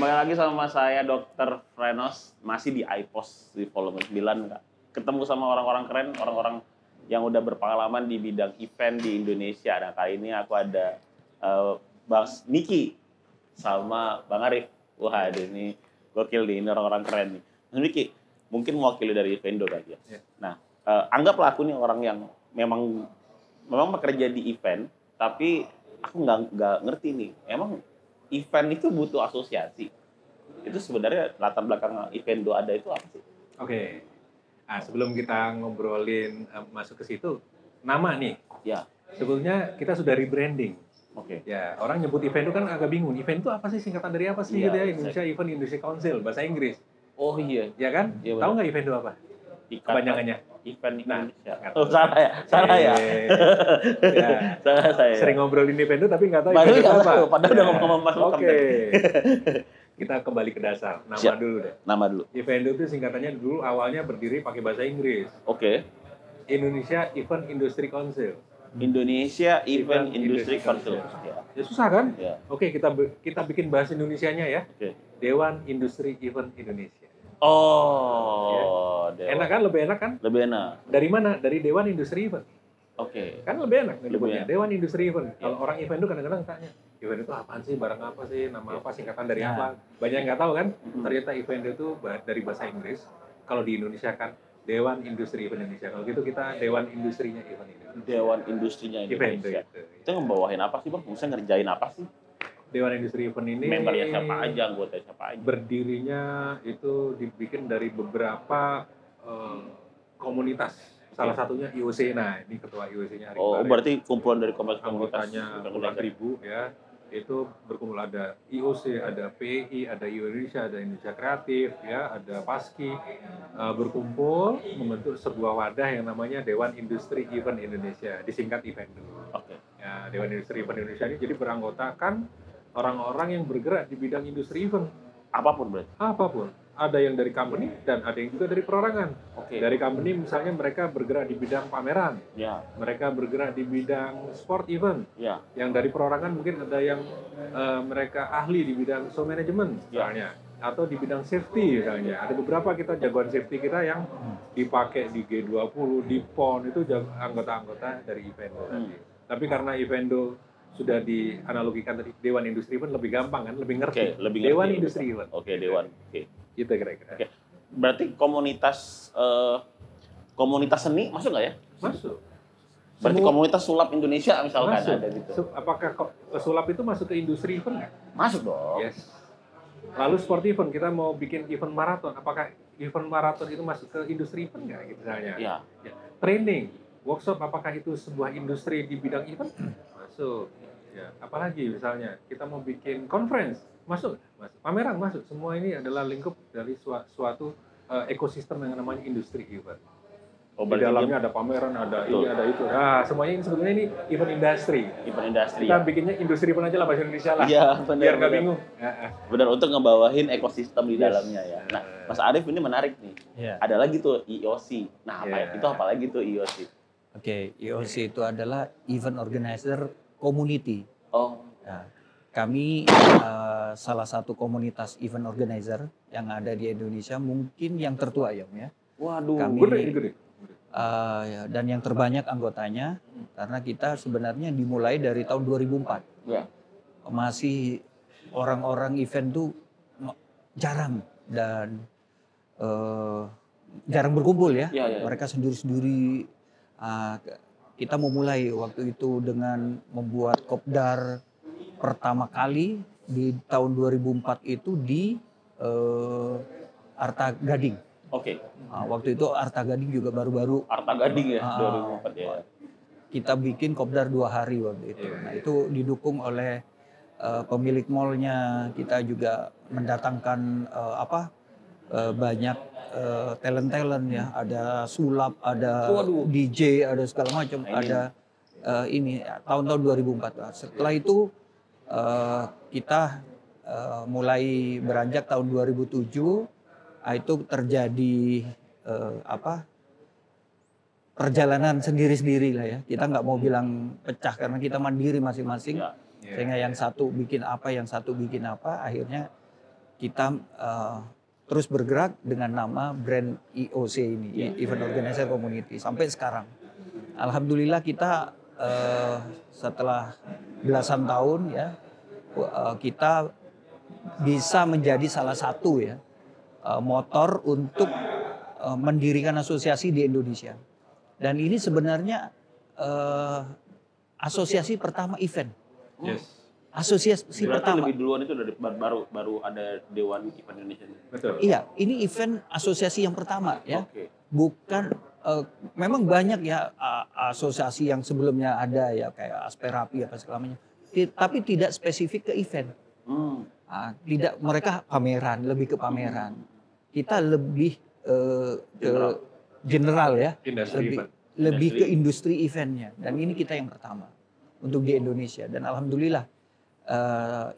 Kembali lagi sama saya Dr. Frenos, masih di iPos di volume 9, Kak. Ketemu sama orang-orang keren, orang-orang yang udah berpengalaman di bidang event di Indonesia. Nah, kali ini aku ada Bang Niki sama Bang Arif. Wah, ini gokil nih, ini orang-orang keren nih. Bang Niki, mungkin mewakili dari Evendo kali ya. Nah, anggaplah aku nih orang yang memang bekerja di event, tapi aku nggak ngerti nih, emang event itu butuh asosiasi. Itu sebenarnya latar belakang Evendo ada itu apa sih? Oke. Nah, sebelum kita ngobrolin masuk ke situ, nama nih. Ya. Sebetulnya kita sudah rebranding. Oke. Ya, orang nyebut event itu kan agak bingung. Event itu apa sih, singkatan dari apa sih gitu ya? Indonesia Event Industry Council, bahasa Inggris. Oh iya. Ya kan? Ya, tahu nggak Evendo apa? Kepanjangannya. Event Indonesia. Oh, salah ya? Salah ya? Ya. Salah saya. Sering ngobrolin Evendo tapi nggak tahu Evendo apa. Padahal udah ngomong masuk. Oke. Kita kembali ke dasar. Nama dulu deh. Nama dulu. Evendo itu singkatannya dulu awalnya berdiri pakai bahasa Inggris. Oke. Indonesia Event Industry Council. Indonesia Event Industry Council. Ya susah kan? Ya. Oke, kita bikin bahasa Indonesianya ya. Oke. Dewan Industri Event Indonesia. Oh, ya. Enak kan? Lebih enak kan? Lebih enak. Dari mana? Dari Dewan Industri Event. Oke. Kan lebih enak Lebih enak. Dewan Industri Event. Ya. Kalau orang event itu kadang-kadang tanya, event itu apaan sih? Barang apa sih? Nama apa? Singkatan dari apa? Banyak yang nggak tahu kan? Ternyata event itu dari bahasa Inggris. Kalau di Indonesia kan Dewan Industri Event Indonesia. Kalau gitu kita Dewan Industrinya Event Indonesia. Dewan Industrinya Indonesia. Itu ngebawahin apa sih, Bang? Maksudnya ngerjain apa sih? Dewan Industri Event ini membernya siapa aja, anggota siapa aja? Berdirinya itu dibikin dari beberapa komunitas. Salah satunya IOC. Nah, ini ketua IOC-nya Arik Baris. Oh, berarti kumpulan dari komunitas anggotanya 4.000 ya. Itu berkumpul ada IOC, ada PI, ada Indonesia, ada Indonesia Kreatif, ya, ada Paski, berkumpul membentuk sebuah wadah yang namanya Dewan Industri Event Indonesia, disingkat Evendo. Oke. Ya, Dewan Industri Event Indonesia ini jadi beranggotakan orang-orang yang bergerak di bidang industri event. Apapun berarti? Apapun. Ada yang dari company dan ada yang juga dari perorangan. Oke. Dari company misalnya mereka bergerak di bidang pameran. Ya. Mereka bergerak di bidang sport event. Ya. Yang dari perorangan mungkin ada yang mereka ahli di bidang show management misalnya. Atau di bidang safety misalnya. Ada beberapa kita jagoan safety kita yang dipakai di G20, di PON, itu anggota-anggota dari Evendo tadi. Tapi karena Evendo sudah dianalogikan tadi Dewan Industri Event lebih gampang kan, lebih ngerti. Lebih Dewan Industri Event. Oke, Dewan. Oke. Gitu kira-kira. Oke. Berarti komunitas seni masuk nggak ya? Masuk. Berarti komunitas sulap Indonesia misalkan masuk. ada gitu. Apakah sulap itu masuk ke industri event nggak? Masuk dong. Yes. Lalu sport event, kita mau bikin event maraton. Apakah event maraton itu masuk ke industri event nggak? Gitu misalnya. Ya. Training, workshop, apakah itu sebuah industri di bidang event? Masuk. Ya, apalagi misalnya kita mau bikin conference, masuk. Pameran masuk. Semua ini adalah lingkup dari suatu ekosistem yang namanya industri event. Oh, di dalamnya ada pameran, ada ini, ada itu. Nah, semuanya ini sebetulnya ini event industry. Event industry. Kita bikinnya industri event aja lah, bahasa Indonesia lah. Iya, benar. Biar nggak bingung. Benar, untuk ngebawahin ekosistem di dalamnya ya. Nah, Mas Arif ini menarik nih. Ada lagi tuh IOC. Nah, itu apa lagi tuh IOC? Oke, IOC itu adalah Event Organizer Community. Oh. Nah, kami salah satu komunitas event organizer yang ada di Indonesia, mungkin yang tertua ya, Om ya. Waduh, kami, gede. Dan yang terbanyak anggotanya, karena kita sebenarnya dimulai dari tahun 2004. Ya. Masih orang-orang event tuh jarang dan jarang berkumpul ya. Mereka sendiri-sendiri. Kita memulai waktu itu dengan membuat kopdar pertama kali di tahun 2004 itu di Arta Gading. Oke. Waktu itu Arta Gading juga baru-baru. Arta Gading ya, 2004 ya. Kita bikin kopdar 2 hari waktu itu. Nah, itu didukung oleh pemilik mallnya. Kita juga mendatangkan banyak talent-talent ya. Ada sulap, ada DJ, ada segala macam. Ada ini tahun-tahun 2004. Setelah itu kita mulai beranjak tahun 2007. Itu terjadi perjalanan sendiri-sendiri lah ya. Kita nggak mau bilang pecah karena kita mandiri masing-masing. Sehingga yang satu bikin apa, yang satu bikin apa, akhirnya kita terus bergerak dengan nama brand IOC ini, Event Organizer Community, sampai sekarang. Alhamdulillah kita setelah belasan tahun ya, kita bisa menjadi salah satu ya motor untuk mendirikan asosiasi di Indonesia. Dan ini sebenarnya asosiasi pertama event. Yes. Asosiasi Berarti pertama. lebih duluan itu dari baru ada Dewan Event Indonesia. Betul. Iya, ini event asosiasi yang pertama ya. Oke. Bukan memang banyak ya asosiasi yang sebelumnya ada ya kayak Asperapi apa segala macam. Tapi tidak spesifik ke event. Tidak, mereka pameran, lebih ke pameran. Kita lebih ke general ya. Lebih ke industri eventnya. Dan ini kita yang pertama untuk di Indonesia. Dan alhamdulillah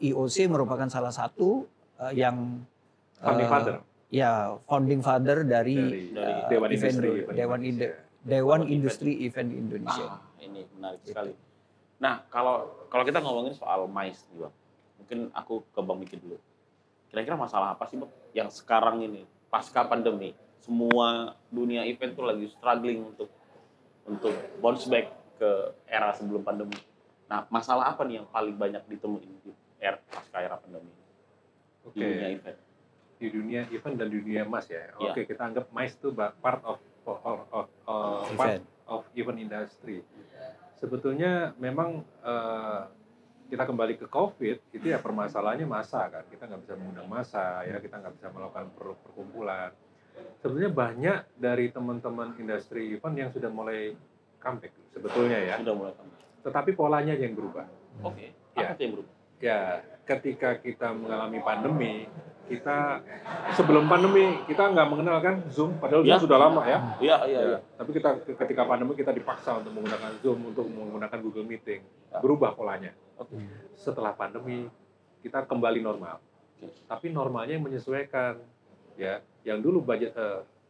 IOC merupakan salah satu yang Founding father. Ya, founding father dari Dewan event Industri Dewan Industri Event di Indonesia. Ini menarik sekali. Nah, kalau kita ngomongin soal MICE nih, Bang. Mungkin aku ke Bang Miki dulu. Kira-kira masalah apa sih, Bang, yang sekarang ini pasca pandemi, semua dunia event tuh lagi struggling untuk bounce back ke era sebelum pandemi. Nah, masalah apa nih yang paling banyak ditemuin di pasca era pandemi di dunia event? Di dunia event dan di dunia MICE ya. Oke, kita anggap MICE itu part of event industry. Sebetulnya memang kita kembali ke COVID, itu ya permasalahannya massa kan. Kita nggak bisa mengundang massa, ya kita nggak bisa melakukan perkumpulan. Sebetulnya banyak dari teman-teman industri event yang sudah mulai comeback sebetulnya ya. Sudah mulai comeback. Tetapi polanya yang berubah. Oke. Apa yang berubah? Ya, ketika kita mengalami pandemi, kita sebelum pandemi kita nggak mengenal kan Zoom, padahal Zoom sudah lama ya. Iya. Tapi kita ketika pandemi kita dipaksa untuk menggunakan Zoom, untuk menggunakan Google Meeting, berubah polanya. Setelah pandemi kita kembali normal, tapi normalnya yang menyesuaikan. Ya, yang dulu budget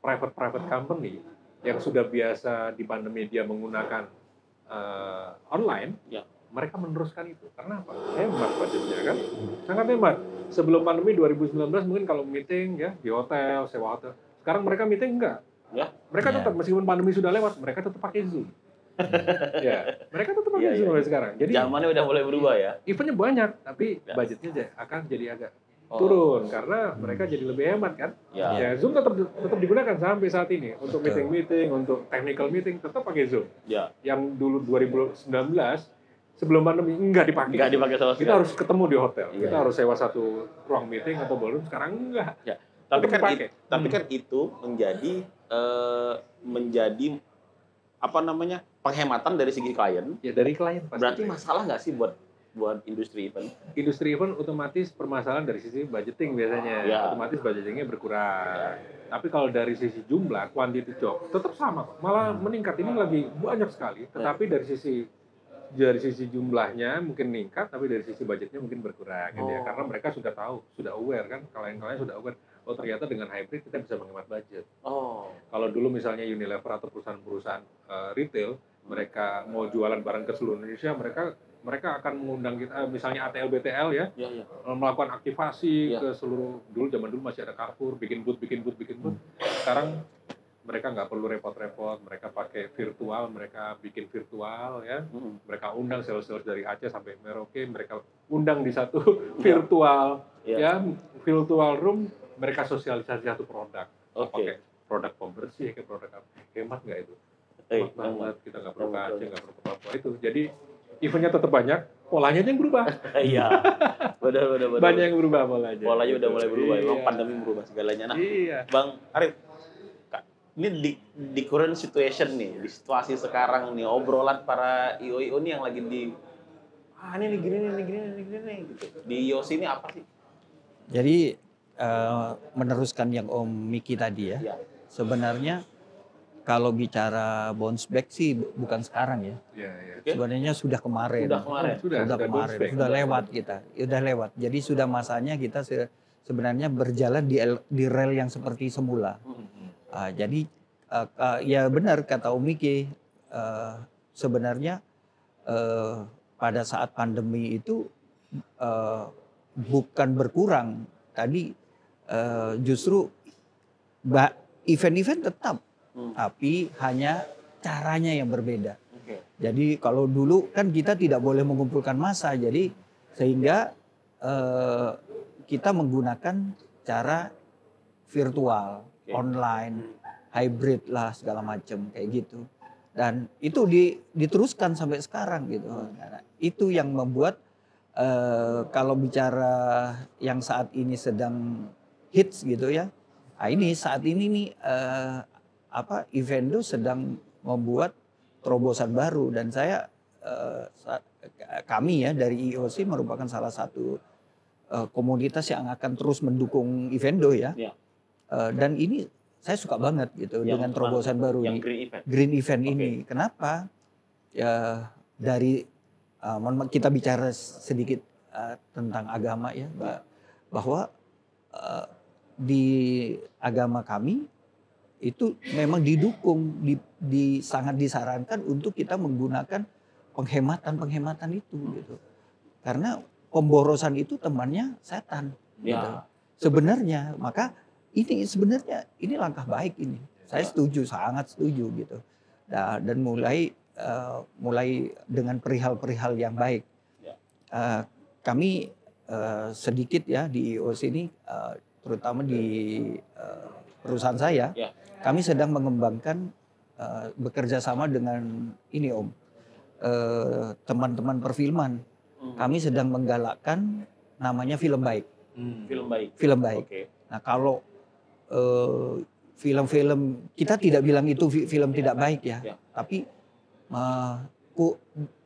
private company yang sudah biasa di pandemi dia menggunakan online. Mereka meneruskan itu. Karena apa? Hemat budgetnya kan? Sangat hemat. Sebelum pandemi 2019 mungkin kalau meeting ya di hotel, sewa hotel. Sekarang mereka meeting enggak. Ya. Mereka tetap meskipun pandemi sudah lewat, mereka tetap pakai Zoom. Ya, mereka tetap pakai Zoom sampai sekarang. Jadi zamannya udah mulai berubah ya. Eventnya banyak, tapi budgetnya akan jadi agak turun karena mereka jadi lebih hemat kan. Ya, Zoom tetap digunakan sampai saat ini untuk meeting, untuk technical meeting tetap pakai Zoom. Ya. Yang dulu 2019 sebelum pandemi enggak dipakai. Enggak dipakai sama sekali. Kita harus ketemu di hotel. Kita harus sewa satu ruang meeting atau ballroom. Sekarang enggak. Ya. Tapi kan itu menjadi apa namanya? Penghematan dari segi klien. Ya, dari klien pasti. Berarti masalah nggak sih buat industri event? Industri event otomatis permasalahan dari sisi budgeting biasanya. Ya. Otomatis budgetingnya berkurang. Tapi kalau dari sisi jumlah, quantity job tetap sama. Malah meningkat. Ini lagi banyak sekali. Tetapi dari sisi jumlahnya mungkin meningkat, tapi dari sisi budgetnya mungkin berkurang gitu ya. Karena mereka sudah tahu, sudah aware kan, klien-klien sudah aware, oh ternyata dengan hybrid kita bisa menghemat budget. Kalau dulu misalnya Unilever atau perusahaan-perusahaan retail, mereka mau jualan barang ke seluruh Indonesia, mereka akan mengundang kita, misalnya ATL BTL ya, melakukan aktivasi ke seluruh, zaman dulu masih ada Carrefour, bikin booth. Sekarang mereka nggak perlu repot-repot, mereka pakai virtual, mereka bikin virtual ya, mereka undang sales dari Aceh sampai Merauke, mereka undang di satu virtual virtual room, mereka sosialisasi satu produk, pakai produk pembersih, kayak produk apa, hemat nggak itu? Hemat banget, kita nggak perlu kaca, nggak perlu apa itu, jadi eventnya tetap banyak, polanya aja yang berubah. Iya, benar. Banyak yang berubah polanya. Polanya udah mulai berubah, memang pandemi berubah segalanya. Nah, Bang Arif, ini di current situation nih, di situasi sekarang nih, obrolan para IO nih yang lagi ini gini gitu. Di IOC ini apa sih? Jadi meneruskan yang Om Miki tadi ya. Sebenarnya kalau bicara bounce back sih bukan sekarang ya. Sebenarnya sudah kemarin. Sudah lewat kita. Sudah lewat. Jadi sudah masanya kita sebenarnya berjalan di rel yang seperti semula. Jadi ya benar kata Om Miki, sebenarnya pada saat pandemi itu bukan berkurang, tadi justru event-event tetap, tapi hanya caranya yang berbeda. Jadi kalau dulu kan kita tidak boleh mengumpulkan massa, jadi sehingga kita menggunakan cara virtual, online, hybrid lah segala macam kayak gitu. Dan itu diteruskan sampai sekarang gitu. Nah, itu yang membuat kalau bicara yang saat ini sedang hits gitu ya. Nah, ini saat ini nih Evendo sedang membuat terobosan baru, dan kami ya dari IOC merupakan salah satu komunitas yang akan terus mendukung Evendo ya. Dan ini saya suka banget gitu dengan terobosan baru yang ini. Green Event ini. Kenapa? Ya dari kita bicara sedikit tentang agama ya, bahwa di agama kami itu memang didukung, sangat disarankan untuk kita menggunakan penghematan itu gitu. Karena pemborosan itu temannya setan. Gitu. Sebenarnya, maka ini langkah baik ini. Saya setuju, sangat setuju gitu. Dan mulai dengan perihal-perihal yang baik. Kami sedikit ya di IOC ini, terutama di perusahaan saya, kami sedang mengembangkan bekerja sama dengan ini Om, teman-teman perfilman. Kami sedang menggalakkan namanya film baik. Film baik. Nah kalau film-film, kita tidak bilang itu film tidak baik ya, tapi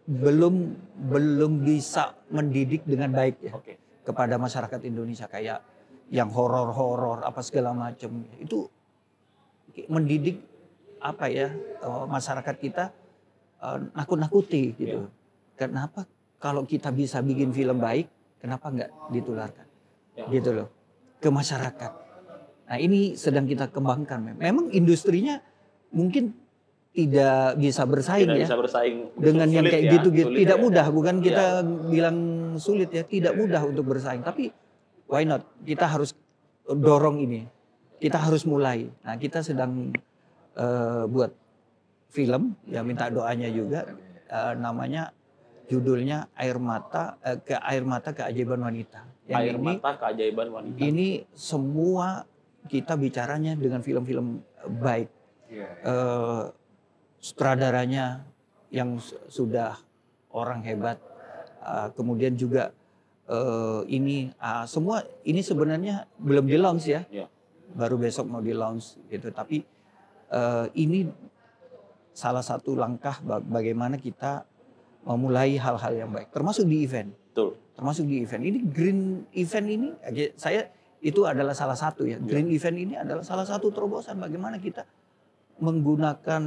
belum bisa mendidik dengan baik ya kepada masyarakat Indonesia, kayak yang horor apa segala macam itu mendidik masyarakat kita nakut-nakuti gitu. Kenapa kalau kita bisa bikin film baik, kenapa nggak ditularkan gitu loh ke masyarakat. Nah ini sedang kita kembangkan. Memang industrinya mungkin tidak bisa bersaing dengan yang kayak gitu. Tidak mudah, bukan kita bilang sulit ya, tidak mudah untuk bersaing. Tapi why not? Kita harus dorong ini. Kita harus mulai. Nah kita sedang buat film, ya minta doanya juga. Namanya judulnya Air Mata Keajaiban Wanita. Air Mata Keajaiban Wanita. Ini semua kita bicaranya dengan film-film baik. Sutradaranya yang sudah orang hebat. Kemudian juga semua ini sebenarnya belum di launch ya. Baru besok mau di launch gitu. Tapi ini salah satu langkah bagaimana kita memulai hal-hal yang baik, termasuk di event. Betul. Termasuk di event. Ini Green Event ini, itu adalah salah satu ya. Green Event ini adalah salah satu terobosan bagaimana kita menggunakan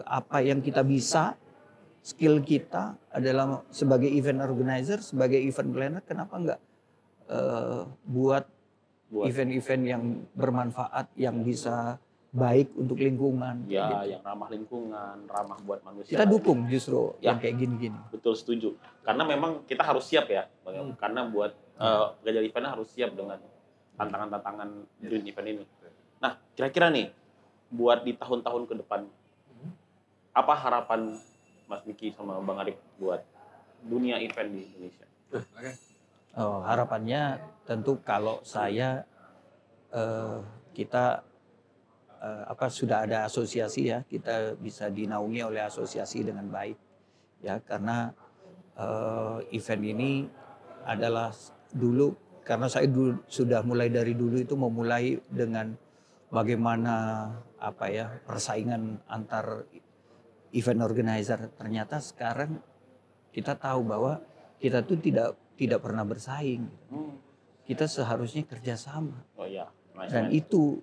apa yang kita bisa, skill kita adalah sebagai event organizer, sebagai event planner, kenapa enggak buat event-event yang bermanfaat, yang bisa baik untuk lingkungan. Ya, gitu. Yang ramah lingkungan, ramah buat manusia. Kita dukung justru yang kayak gini-gini. Betul, setuju. Karena memang kita harus siap ya. Karena buat pekerja event harus siap dengan tantangan-tantangan Green Event ini. Nah, kira-kira nih, buat di tahun-tahun ke depan, apa harapan Mas Miki sama Bang Arif buat dunia event di Indonesia? Harapannya tentu kalau saya, kita sudah ada asosiasi ya, kita bisa dinaungi oleh asosiasi dengan baik ya, karena event ini adalah dulu, karena saya sudah mulai dari dulu itu memulai dengan bagaimana persaingan antar event organizer. Ternyata sekarang kita tahu bahwa kita tuh tidak pernah bersaing, kita seharusnya kerjasama. Dan itu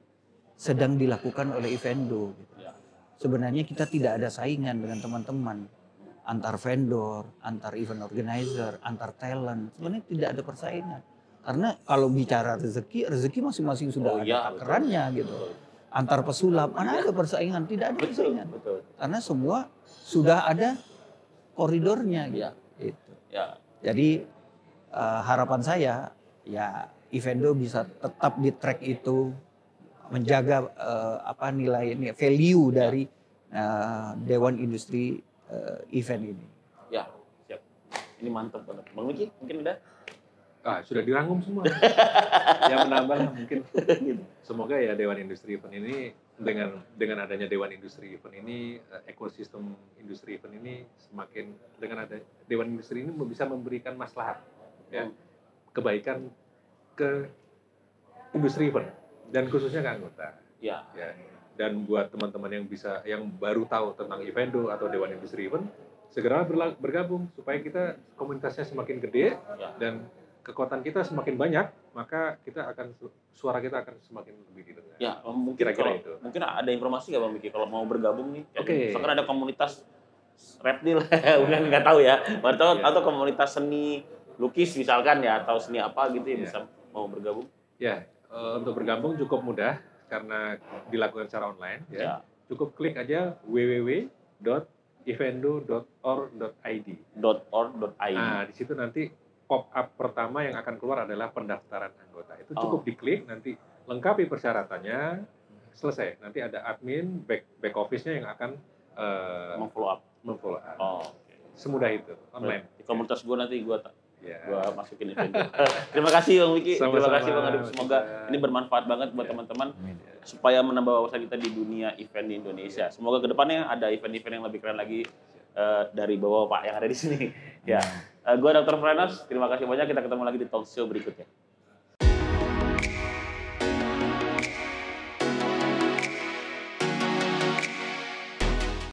sedang dilakukan oleh Evendo. Sebenarnya kita tidak ada saingan dengan teman-teman antar vendor, antar event organizer, antar talent. Sebenarnya tidak ada persaingan. Karena kalau bicara rezeki masing-masing sudah ada takarannya gitu. Antar pesulap, mana ada persaingan? Tidak ada persaingan. Betul. Karena semua sudah ada koridornya gitu. Jadi harapan saya ya Evendo bisa tetap di track itu, menjaga nilai ini, value dari Dewan Industri event ini. Ya, siap. Ini mantap banget. Bang Miki, mungkin udah? Sudah dirangkum semua. Yang menambah mungkin semoga ya Dewan Industri Event ini dengan adanya Dewan Industri Event ini, ekosistem industri event ini semakin, dengan ada Dewan Industri ini bisa memberikan maslahat, ya, kebaikan ke industri event dan khususnya ke anggota. Ya. Dan buat teman-teman yang baru tahu tentang Evendo atau Dewan Industri Event, segera bergabung supaya kita komunitasnya semakin gede dan kekuatan kita semakin banyak, maka suara kita akan semakin lebih didengar. Ya, mungkin mungkin ada informasi nggak Bang Miki kalau mau bergabung nih? Misalkan ada komunitas reptil, udah nggak tahu ya, atau komunitas seni lukis misalkan ya, atau seni apa gitu ya bisa mau bergabung? Ya, untuk bergabung cukup mudah karena dilakukan secara online. Ya. Cukup klik aja www.evendo.org.id. Nah, di situ nanti pop-up pertama yang akan keluar adalah pendaftaran anggota. Itu cukup diklik, nanti lengkapi persyaratannya, selesai. Nanti ada admin, back office-nya yang akan memfollow up. Semudah itu, online. Di komunitas gue nanti gue masukin Evendo. Terima kasih Bang Miki, terima kasih Bang Adib. Semoga ini bermanfaat banget buat teman-teman supaya menambah wawasan kita di dunia event di Indonesia. Semoga kedepannya ada event-event yang lebih keren lagi dari bapak yang ada di sini. Ya, gue Dr. Frenos, terima kasih banyak. Kita ketemu lagi di talk show berikutnya.